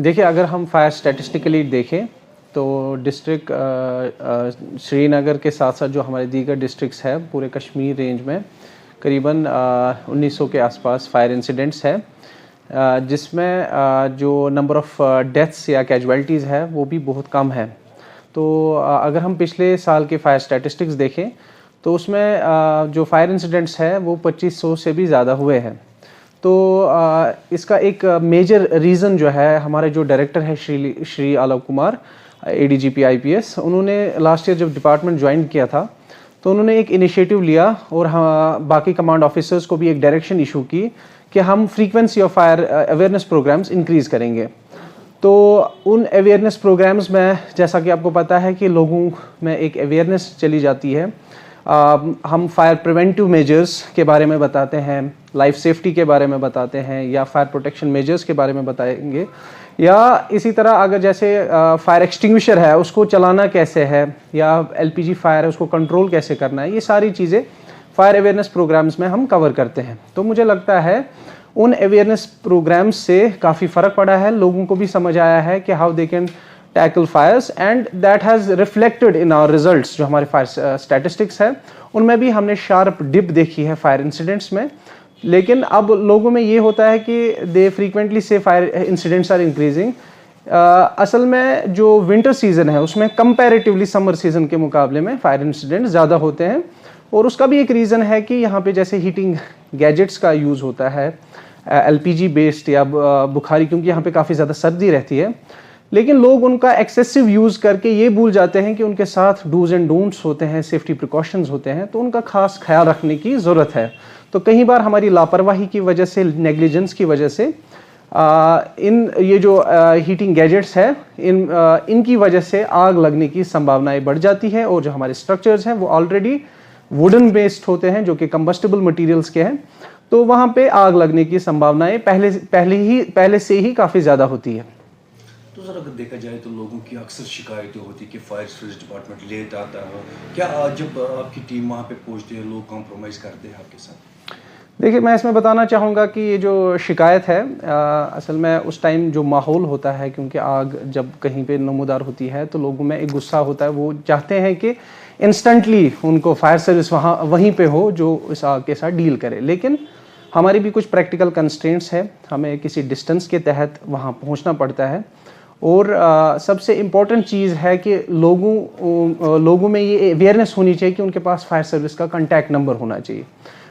देखिए, अगर हम फायर स्टैटिस्टिकली देखें तो डिस्ट्रिक्ट श्रीनगर के साथ साथ जो हमारे दीगर डिस्ट्रिक्ट्स है पूरे कश्मीर रेंज में करीबन 1900 के आसपास फायर इंसिडेंट्स है, जिसमें जो नंबर ऑफ़ डेथ्स या कैजुअल्टीज़ है वो भी बहुत कम है। तो अगर हम पिछले साल के फायर स्टैटिस्टिक्स देखें तो उसमें जो फायर इंसिडेंट्स है वो 2500 से भी ज़्यादा हुए हैं। तो इसका एक मेजर रीज़न जो है, हमारे जो डायरेक्टर है श्री आलोक कुमार ADGP IPS, उन्होंने लास्ट ईयर जब डिपार्टमेंट ज्वाइन किया था तो उन्होंने एक इनिशिएटिव लिया और बाकी कमांड ऑफिसर्स को भी एक डायरेक्शन इशू की कि हम frequency of fire awareness programs increase करेंगे। तो उन अवेयरनेस प्रोग्राम्स में, जैसा कि आपको पता है कि लोगों में एक अवेयरनेस चली जाती है, हम फायर प्रिवेंटिव मेजर्स के बारे में बताते हैं, लाइफ सेफ्टी के बारे में बताते हैं, या फायर प्रोटेक्शन मेजर्स के बारे में बताएंगे, या इसी तरह अगर जैसे फायर एक्सटिंग्विशर है उसको चलाना कैसे है, या LPG फायर है उसको कंट्रोल कैसे करना है, ये सारी चीज़ें फायर अवेयरनेस प्रोग्राम्स में हम कवर करते हैं। तो मुझे लगता है उन अवेयरनेस प्रोग्राम्स से काफ़ी फ़र्क पड़ा है, लोगों को भी समझ आया है कि how they can tackle fires, and that has reflected in our results. जो हमारे फायर स्टैटिस्टिक्स है उनमें भी हमने शार्प डिप देखी है फायर इंसिडेंट्स में। लेकिन अब लोगों में ये होता है कि दे फ्रीक्वेंटली से फायर इंसिडेंट्स आर इंक्रीजिंग। असल में जो विंटर सीजन है उसमें कंपैरेटिवली समर सीजन के मुकाबले में फायर इंसिडेंट्स ज़्यादा होते हैं, और उसका भी एक रीज़न है कि यहाँ पे जैसे हीटिंग गैजेट्स का यूज़ होता है, LPG बेस्ड या बुखारी, क्योंकि यहाँ पे काफ़ी ज़्यादा सर्दी रहती है। लेकिन लोग उनका एक्सेसिव यूज़ करके ये भूल जाते हैं कि उनके साथ डूज एंड डोंट्स होते हैं, सेफ्टी प्रिकॉशंस होते हैं, तो उनका खास ख्याल रखने की ज़रूरत है। तो कई बार हमारी लापरवाही की वजह से, नेग्लिजेंस की वजह से इन ये जो हीटिंग गैजेट्स है इनकी वजह से आग लगने की संभावनाएं बढ़ जाती है, और जो हमारे स्ट्रक्चर्स हैं वो ऑलरेडी वुडन बेस्ड होते हैं जो कि कंबस्टेबल मटेरियल्स के हैं, तो वहाँ पे आग लगने की संभावनाएं पहले से ही काफ़ी ज़्यादा होती है। तो सर, अगर देखा जाए तो लोगों की अक्सर शिकायतें होती कि फायर सर्विस डिपार्टमेंट लेट आता है, क्या आज जब आपकी टीम वहाँ पे पहुँचती है लोग कॉम्प्रोमाइज़ करते हैं आपके साथ? देखिए, मैं इसमें बताना चाहूँगा कि ये जो शिकायत है, असल में उस टाइम जो माहौल होता है, क्योंकि आग जब कहीं पे नमूदार होती है तो लोगों में एक गुस्सा होता है, वो चाहते हैं कि इंस्टेंटली उनको फायर सर्विस वहीं पे हो जो इस आग के साथ डील करे। लेकिन हमारी भी कुछ प्रैक्टिकल कंस्ट्रेंट्स है, हमें किसी डिस्टेंस के तहत वहाँ पहुँचना पड़ता है, और सबसे इम्पॉर्टेंट चीज़ है कि लोगों में ये अवेयरनेस होनी चाहिए कि उनके पास फायर सर्विस का कॉन्टैक्ट नंबर होना चाहिए।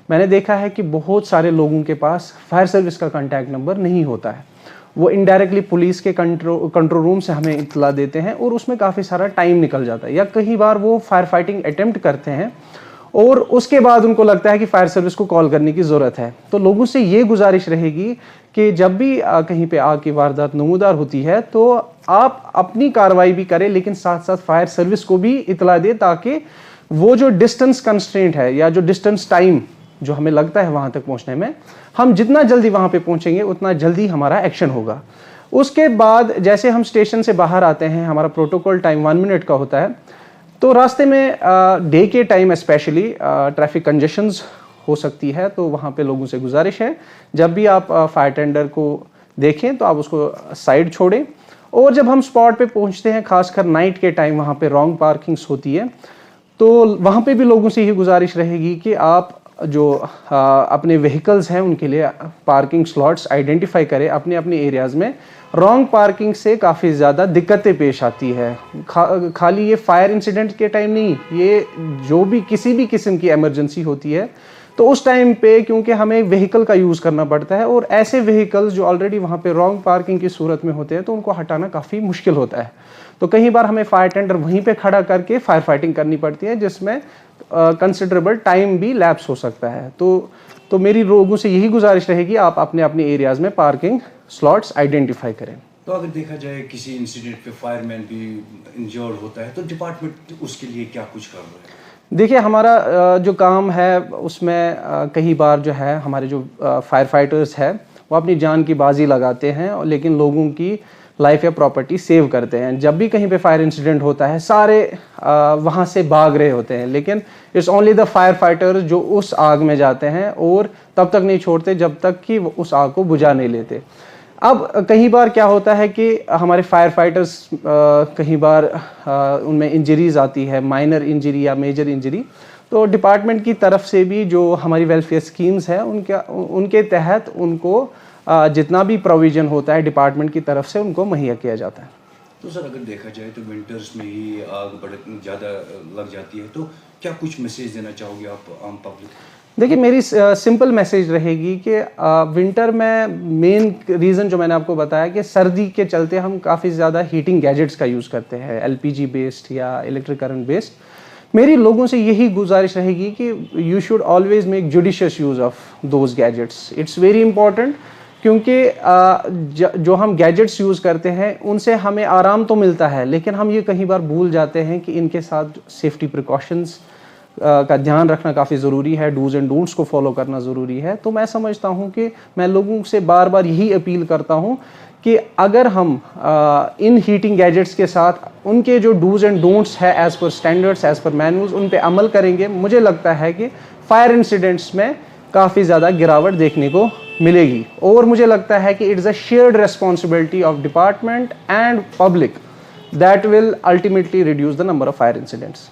मैंने देखा है कि बहुत सारे लोगों के पास फायर सर्विस का कॉन्टैक्ट नंबर नहीं होता है, वो इनडायरेक्टली पुलिस के कंट्रोल रूम से हमें इत्तला देते हैं, और उसमें काफ़ी सारा टाइम निकल जाता है, या कई बार वो फायर फाइटिंग अटेम्प्ट करते हैं और उसके बाद उनको लगता है कि फायर सर्विस को कॉल करने की ज़रूरत है। तो लोगों से ये गुजारिश रहेगी कि जब भी कहीं पे आग की वारदात नमूदार होती है तो आप अपनी कार्रवाई भी करें, लेकिन साथ साथ फायर सर्विस को भी इत्तला दें, ताकि वो जो डिस्टेंस कंस्ट्रेंट है या जो डिस्टेंस टाइम जो हमें लगता है वहाँ तक पहुँचने में, हम जितना जल्दी वहाँ पे पहुँचेंगे उतना जल्दी हमारा एक्शन होगा। उसके बाद जैसे हम स्टेशन से बाहर आते हैं, हमारा प्रोटोकॉल टाइम 1 मिनट का होता है, तो रास्ते में डे के टाइम स्पेशली ट्रैफिक कंजेशंस हो सकती है, तो वहाँ पे लोगों से गुजारिश है जब भी आप फायर टेंडर को देखें तो आप उसको साइड छोड़ें। और जब हम स्पॉट पे पहुँचते हैं, खासकर नाइट के टाइम वहाँ पे रॉन्ग पार्किंग्स होती है, तो वहाँ पे भी लोगों से यही गुजारिश रहेगी कि आप जो अपने व्हीकल्स हैं उनके लिए पार्किंग स्लॉट्स आइडेंटिफाई करें अपने अपने एरियाज़ में। रॉन्ग पार्किंग से काफ़ी ज़्यादा दिक्कतें पेश आती है, खाली ये फायर इंसिडेंट के टाइम नहीं, ये जो भी किसी भी किस्म की इमरजेंसी होती है तो उस टाइम पे, क्योंकि हमें व्हीकल का यूज़ करना पड़ता है, और ऐसे व्हीकल्स जो ऑलरेडी वहाँ पे रॉन्ग पार्किंग की सूरत में होते हैं तो उनको हटाना काफ़ी मुश्किल होता है। तो कई बार हमें फायर टेंडर वहीं पे खड़ा करके फायर फाइटिंग करनी पड़ती है, जिसमें कंसिडरेबल टाइम भी लैप्स हो सकता है। तो मेरी लोगों से यही गुजारिश रहेगी, आप अपने अपने एरियाज़ में पार्किंग स्लॉट्स आइडेंटिफाई करें। तो अगर देखा जाए किसी इंसिडेंट पे फायरमैन भी इंजर्ड होता है तो डिपार्टमेंट उसके लिए क्या कुछ कर रहा है? देखिए, हमारा जो काम है उसमें कई बार जो है हमारे जो फायर फाइटर्स है वो अपनी जान की बाजी लगाते हैं, लेकिन लोगों की लाइफ या प्रॉपर्टी सेव करते हैं। जब भी कहीं पे फायर इंसिडेंट होता है सारे वहाँ से भाग रहे होते हैं, लेकिन it's only the fire fighter जो उस आग में जाते हैं और तब तक नहीं छोड़ते जब तक कि उस आग को बुझा नहीं लेते। अब कई बार क्या होता है कि हमारे फायर फाइटर्स कई बार उनमें इंजरीज आती है, माइनर इंजरी या मेजर इंजरी, तो डिपार्टमेंट की तरफ से भी जो हमारी वेलफेयर स्कीम्स है उनके तहत उनको जितना भी प्रोविज़न होता है डिपार्टमेंट की तरफ से उनको मुहैया किया जाता है। तो सर अगर देखा जाए तो विंटर्स में ही आग बड़े ज़्यादा लग जाती है, तो क्या कुछ मैसेज देना चाहोगे आप आम पब्लिक? देखिए, मेरी सिंपल मैसेज रहेगी कि विंटर में मेन रीज़न जो मैंने आपको बताया कि सर्दी के चलते हम काफ़ी ज़्यादा हीटिंग गैजेट्स का यूज़ करते हैं, एलपीजी बेस्ड या इलेक्ट्रिक करंट बेस्ड। मेरी लोगों से यही गुजारिश रहेगी कि you should always make judicious use of those gadgets. It's very important, क्योंकि जो हम गैजेट्स यूज़ करते हैं उनसे हमें आराम तो मिलता है, लेकिन हम ये कई बार भूल जाते हैं कि इनके साथ सेफ्टी प्रिकॉशंस का ध्यान रखना काफ़ी ज़रूरी है, डूज एंड डोंट्स को फॉलो करना ज़रूरी है। तो मैं समझता हूँ कि मैं लोगों से बार बार यही अपील करता हूँ कि अगर हम इन हीटिंग गैजेट्स के साथ उनके जो डूज एंड डोंट्स है as per standards, as per manuals, उन पे अमल करेंगे, मुझे लगता है कि फायर इंसिडेंट्स में काफ़ी ज़्यादा गिरावट देखने को मिलेगी। और मुझे लगता है कि it's a shared responsibility of department and public that will ultimately reduce the number of fire incidents.